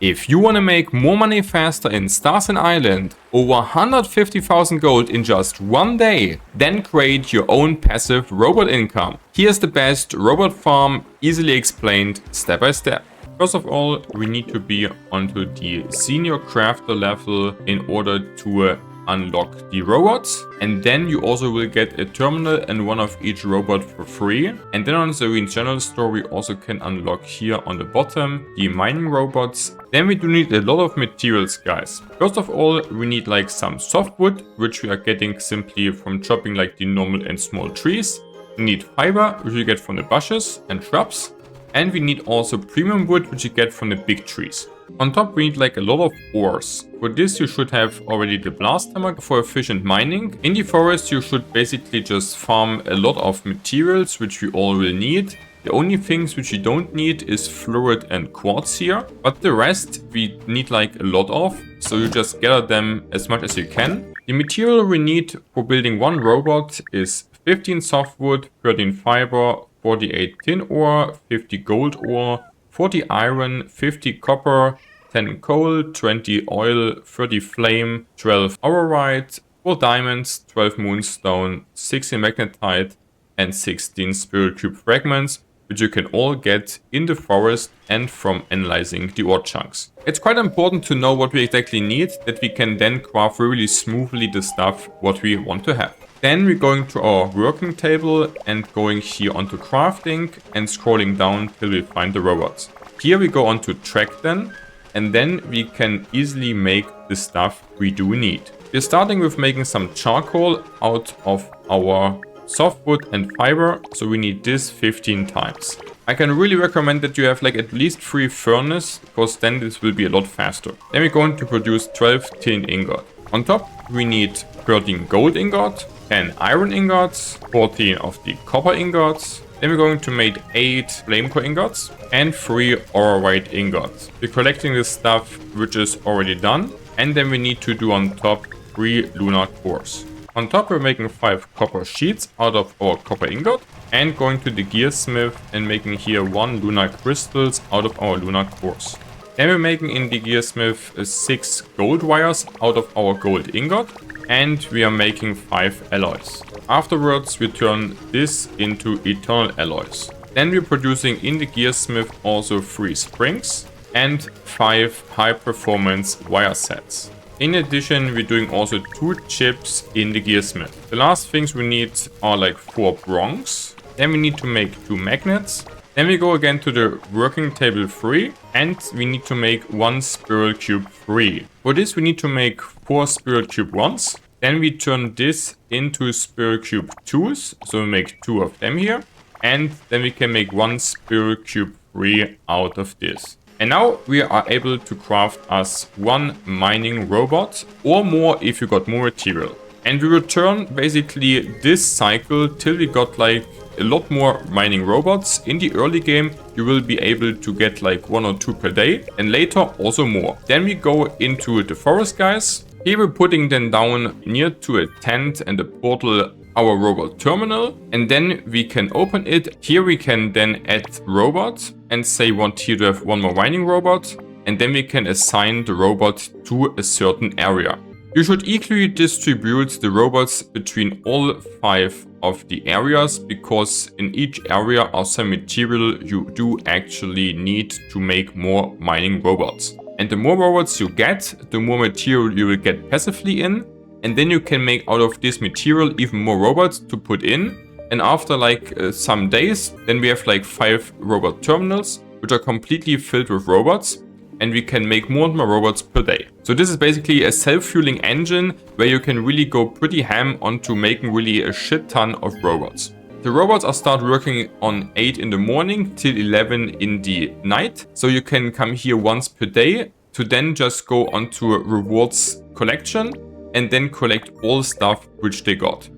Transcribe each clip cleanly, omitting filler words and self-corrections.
If you want to make more money faster in Starsand Island, over 150,000 gold in just one day, then create your own passive robot income. Here's the best robot farm, easily explained step by step. First of all, we need to be onto the senior crafter level in order to unlock the robots, and then you also will get a terminal and one of each robot for free. And then on the regional store we also can unlock here on the bottom the mining robots. Then we do need a lot of materials, guys. First of all, we need like some softwood, which we are getting simply from chopping like the normal and small trees. We need fiber, which you get from the bushes and shrubs, and we need also premium wood, which you get from the big trees. On top we need like a lot of ores. For this you should have already the blast hammer for efficient mining. In the forest you should basically just farm a lot of materials which we all will need. The only things which you don't need is fluorite and quartz here, but the rest we need like a lot of, so you just gather them as much as you can. The material we need for building one robot is 15 softwood, 13 fiber, 48 tin ore, 50 gold ore, 40 iron, 50 copper, 10 coal, 20 oil, 30 flame, 12 aurorite, 4 diamonds, 12 moonstone, 16 magnetite, and 16 spirit cube fragments, which you can all get in the forest and from analyzing the ore chunks. It's quite important to know what we exactly need, that we can then craft really smoothly the stuff what we want to have. Then we're going to our working table and going here onto crafting and scrolling down till we find the robots. Here we go onto track then, and then we can easily make the stuff we do need. We're starting with making some charcoal out of our softwood and fiber, so we need this 15 times. I can really recommend that you have like at least 3 furnace, because then this will be a lot faster. Then we're going to produce 12 tin ingot. On top we need 13 gold ingot, 10 iron ingots, 14 of the copper ingots. Then we're going to make 8 flame core ingots and 3 aurorite ingots. We're collecting the stuff which is already done, and then we need to do on top 3 lunar cores. On top we're making 5 copper sheets out of our copper ingot and going to the gearsmith and making here 1 lunar crystals out of our lunar cores. Then we're making in the gearsmith 6 gold wires out of our gold ingot, and we are making 5 alloys. Afterwards we turn this into eternal alloys. Then we're producing in the gearsmith also 3 springs and 5 high performance wire sets. In addition, we're doing also 2 chips in the gearsmith. The last things we need are like 4 bronze. Then we need to make 2 magnets. Then we go again to the working table 3, and we need to make 1 spiral cube 3. For this we need to make 4 spiral cube 1s. Then we turn this into spiral cube 2s, so we make 2 of them here. And then we can make 1 spiral cube 3 out of this. And now we are able to craft us 1 mining robot, or more if you got more material. And we return basically this cycle till we got like a lot more mining robots. In the early game you will be able to get like 1 or 2 per day, and later also more. Then we go into the forest, guys. Here we're putting them down near to a tent and a portal, our robot terminal, and then we can open it. Here we can then add robots and say want here to have 1 more mining robot, and then we can assign the robot to a certain area. You should equally distribute the robots between all 5 of the areas, because in each area are some material you do actually need to make more mining robots. And the more robots you get, the more material you will get passively in, and then you can make out of this material even more robots to put in. And after like some days, then we have like 5 robot terminals which are completely filled with robots, and we can make more and more robots per day. So this is basically a self-fueling engine where you can really go pretty ham onto making really a shit ton of robots. The robots are start working on 8 in the morning till 11 in the night. So you can come here once per day to then just go onto a rewards collection and then collect all stuff which they got.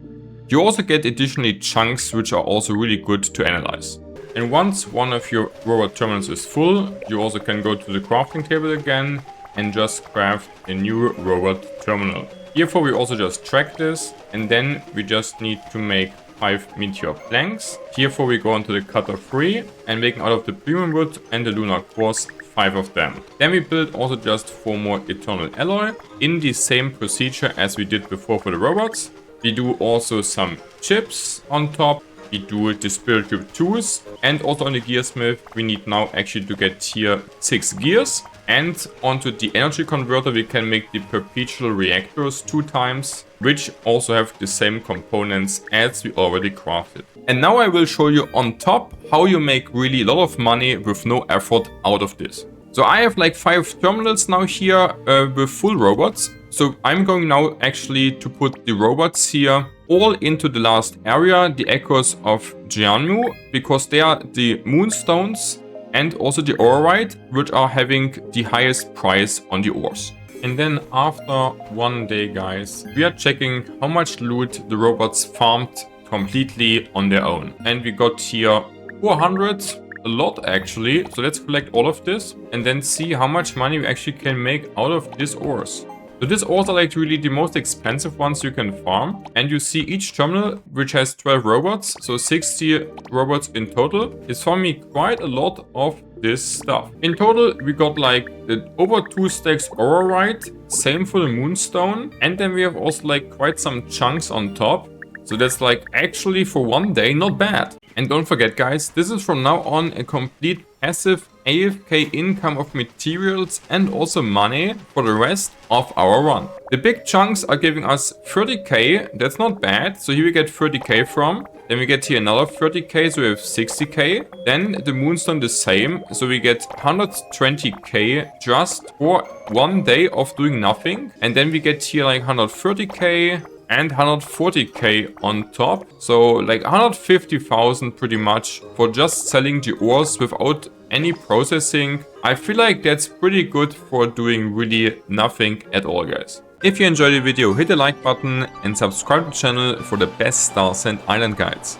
You also get additionally chunks which are also really good to analyze. And once one of your robot terminals is full, you also can go to the crafting table again and just craft a new robot terminal. Therefore we also just track this, and then we just need to make 5 meteor planks. Therefore we go onto the cutter 3 and making out of the premium wood and the lunar cores 5 of them. Then we build also just 4 more eternal alloy in the same procedure as we did before for the robots. We do also some chips on top. We do the spirit cube 2s, and also on the gearsmith we need now actually to get tier 6 gears. And onto the energy converter we can make the perpetual reactors 2 times, which also have the same components as we already crafted. And now I will show you on top how you make really a lot of money with no effort out of this. So I have like 5 terminals now here with full robots. So I'm going now actually to put the robots here all into the last area, the echoes of Jianmu, because they are the moonstones and also the orite, which are having the highest price on the ores. And then after 1 day, guys, we are checking how much loot the robots farmed completely on their own. And we got here 400, a lot actually. So let's collect all of this and then see how much money we actually can make out of these ores. So these ores are like really the most expensive ones you can farm. And you see each terminal, which has 12 robots, so 60 robots in total, is for me quite a lot of this stuff. In total, we got like over 2 stacks orite, same for the moonstone. And then we have also like quite some chunks on top. So that's like actually for 1 day, not bad. And don't forget, guys, this is from now on a complete passive AFK income of materials and also money for the rest of our run. The big chunks are giving us 30k, that's not bad. So here we get 30k from. Then we get here another 30k, so we have 60k. Then the moonstone the same, so we get 120k just for 1 day of doing nothing. And then we get here like 130k. And 140k on top, so like 150,000 pretty much for just selling the ores without any processing. I feel like that's pretty good for doing really nothing at all, guys. If you enjoyed the video, hit the like button and subscribe to the channel for the best Starsand Island guides.